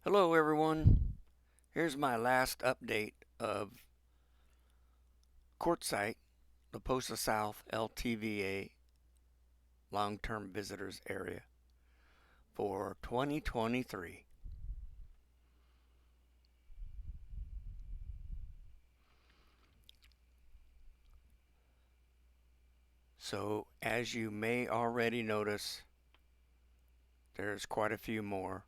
Hello everyone. Here's my last update of Quartzsite, the Posa South LTVA long-term visitors area for 2023. So as you may already notice, there's quite a few more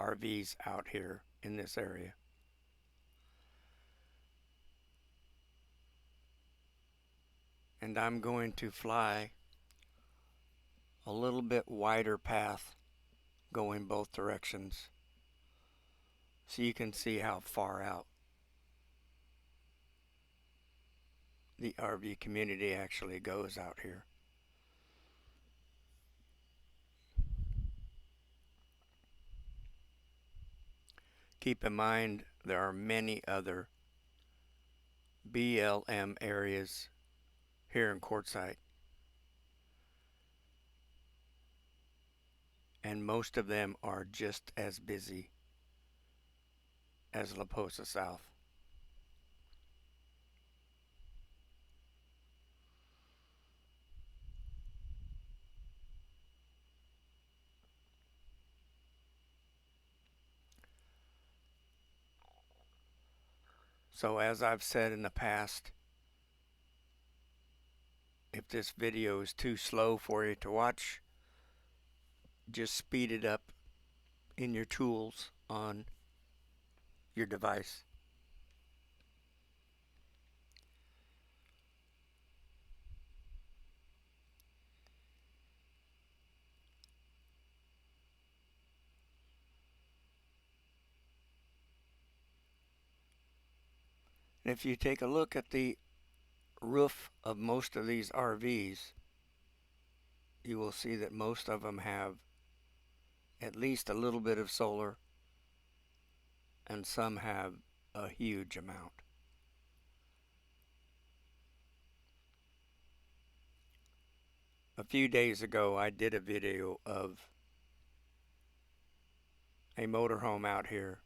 RVs out here in this area. And I'm going to fly a little bit wider path going both directions so you can see how far out the RV community actually goes out here. Keep in mind there are many other BLM areas here in Quartzsite, and most of them are just as busy as La Posa South. So as I've said in the past, if this video is too slow for you to watch, just speed it up in your tools on your device. And if you take a look at the roof of most of these RVs, you will see that most of them have at least a little bit of solar, and some have a huge amount. A few days ago, I did a video of a motorhome out here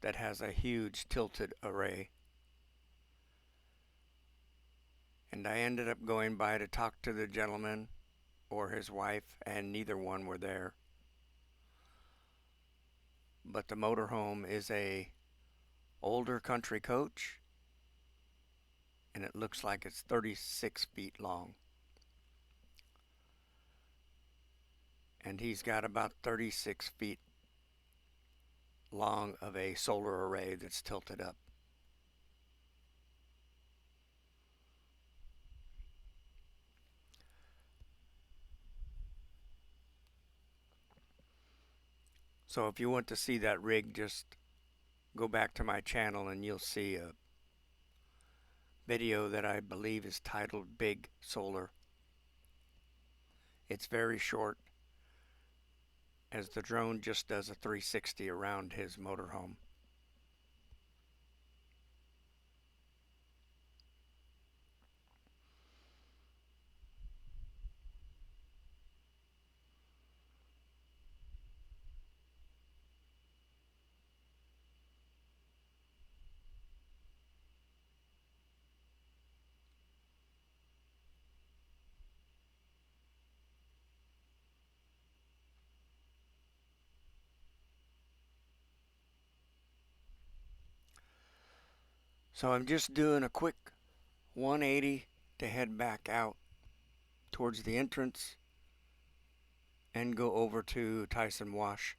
that has a huge tilted array. And I ended up going by to talk to the gentleman or his wife, and neither one were there. But the motorhome is a older country coach, and it looks like it's 36 feet long. And he's got about 36 feet long of a solar array that's tilted up. So if you want to see that rig, just go back to my channel and you'll see a video that I believe is titled Big Solar. It's very short, as the drone just does a 360 around his motorhome. So I'm just doing a quick 180 to head back out towards the entrance and go over to Tyson Wash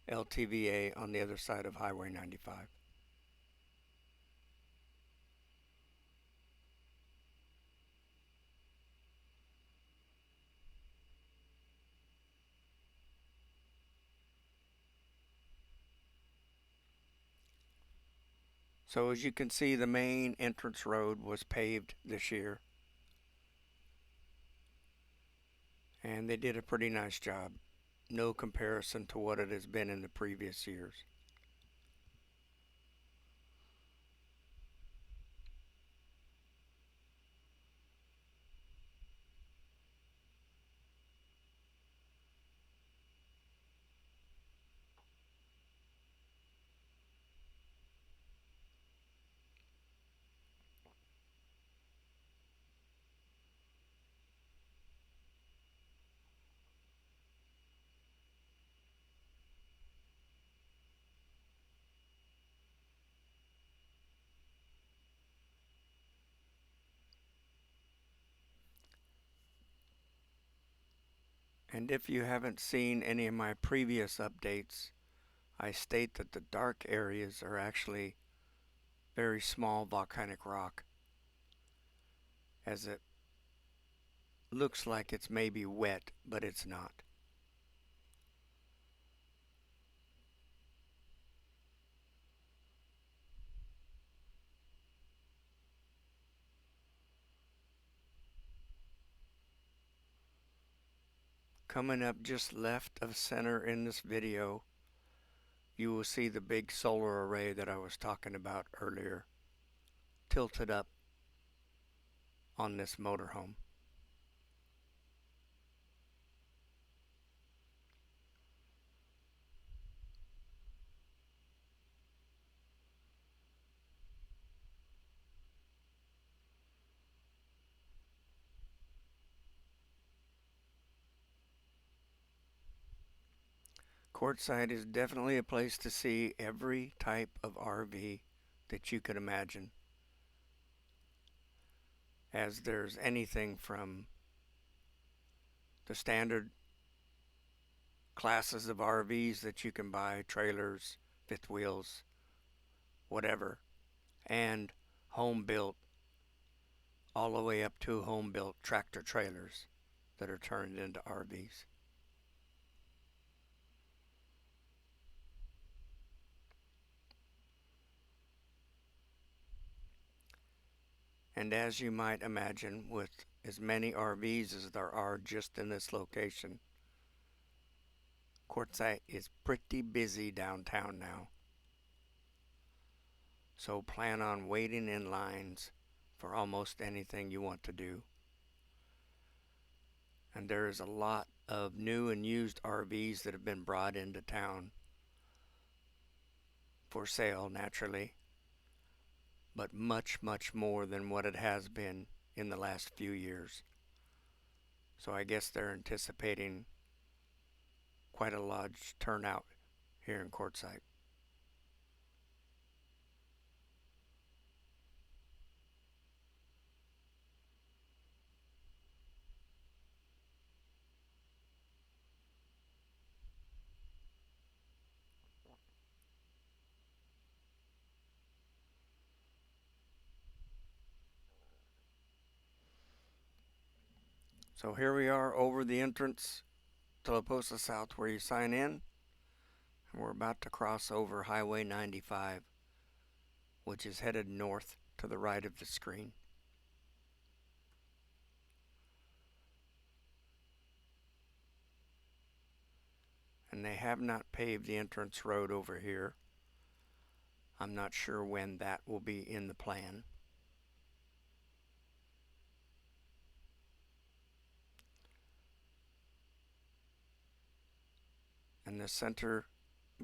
LTVA on the other side of Highway 95. So as you can see, the main entrance road was paved this year, and they did a pretty nice job. No comparison to what it has been in the previous years. And if you haven't seen any of my previous updates, I state that the dark areas are actually very small volcanic rock, as it looks like it's maybe wet, but it's not. Coming up just left of center in this video, you will see the big solar array that I was talking about earlier, tilted up on this motorhome. Quartzsite is definitely a place to see every type of RV that you could imagine, as there's anything from the standard classes of RVs that you can buy, trailers, fifth wheels, whatever, and home built, all the way up to home built tractor trailers that are turned into RVs. And as you might imagine, with as many RVs as there are just in this location, Quartzsite is pretty busy downtown now. So plan on waiting in lines for almost anything you want to do. And there is a lot of new and used RVs that have been brought into town for sale, naturally, but much, much more than what it has been in the last few years. So I guess they're anticipating quite a large turnout here in Quartzsite. So here we are over the entrance to La Posa South where you sign in. And we're about to cross over Highway 95, which is headed north to the right of the screen. And they have not paved the entrance road over here. I'm not sure when that will be in the plan. And the center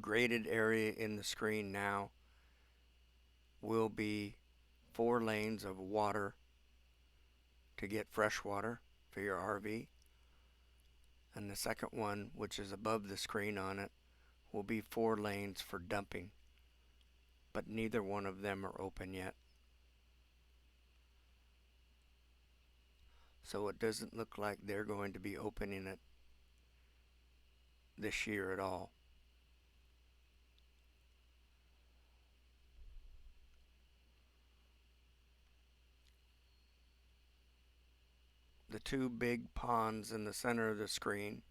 graded area in the screen now will be 4 lanes of water to get fresh water for your RV. And the second one, which is above the screen on it, will be 4 lanes for dumping. But neither one of them are open yet. So it doesn't look like they're going to be opening it this year at all. The 2 big ponds in the center of the screen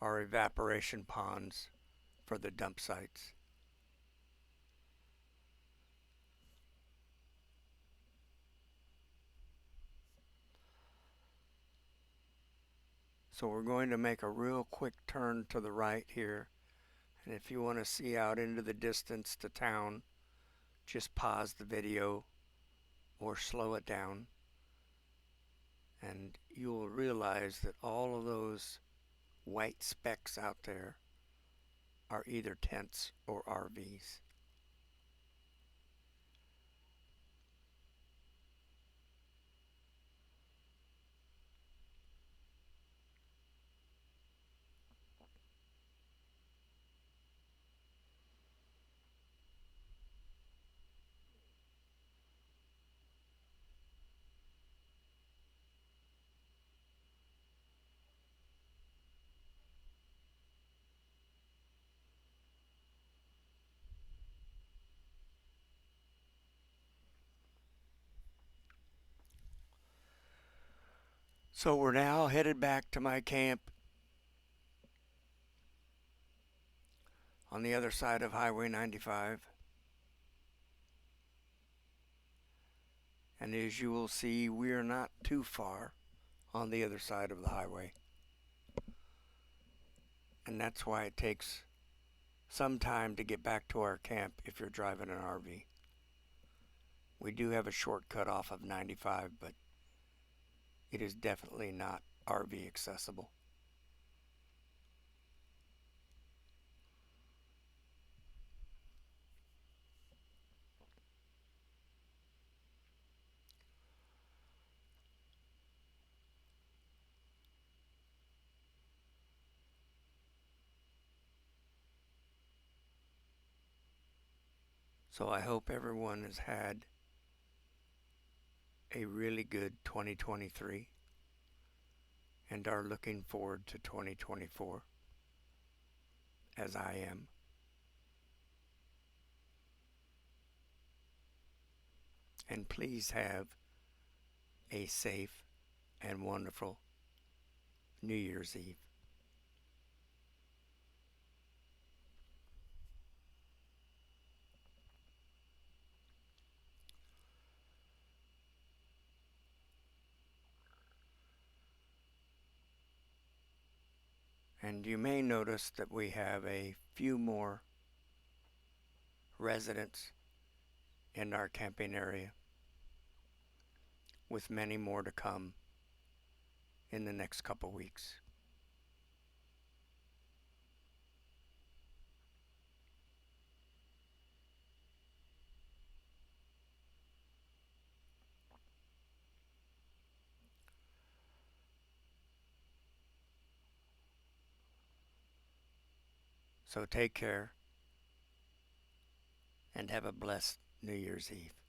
are evaporation ponds for the dump sites. So we're going to make a real quick turn to the right here. And if you want to see out into the distance to town, just pause the video or slow it down. And you will realize that all of those white specks out there are either tents or RVs. So we're now headed back to my camp on the other side of Highway 95. And as you will see, we are not too far on the other side of the highway. And that's why it takes some time to get back to our camp if you're driving an RV. We do have a shortcut off of 95, but it is definitely not RV accessible. So I hope everyone has had a really good 2023 and are looking forward to 2024 as I am. And please have a safe and wonderful New Year's Eve. And you may notice that we have a few more residents in our camping area, with many more to come in the next couple weeks. So take care and have a blessed New Year's Eve.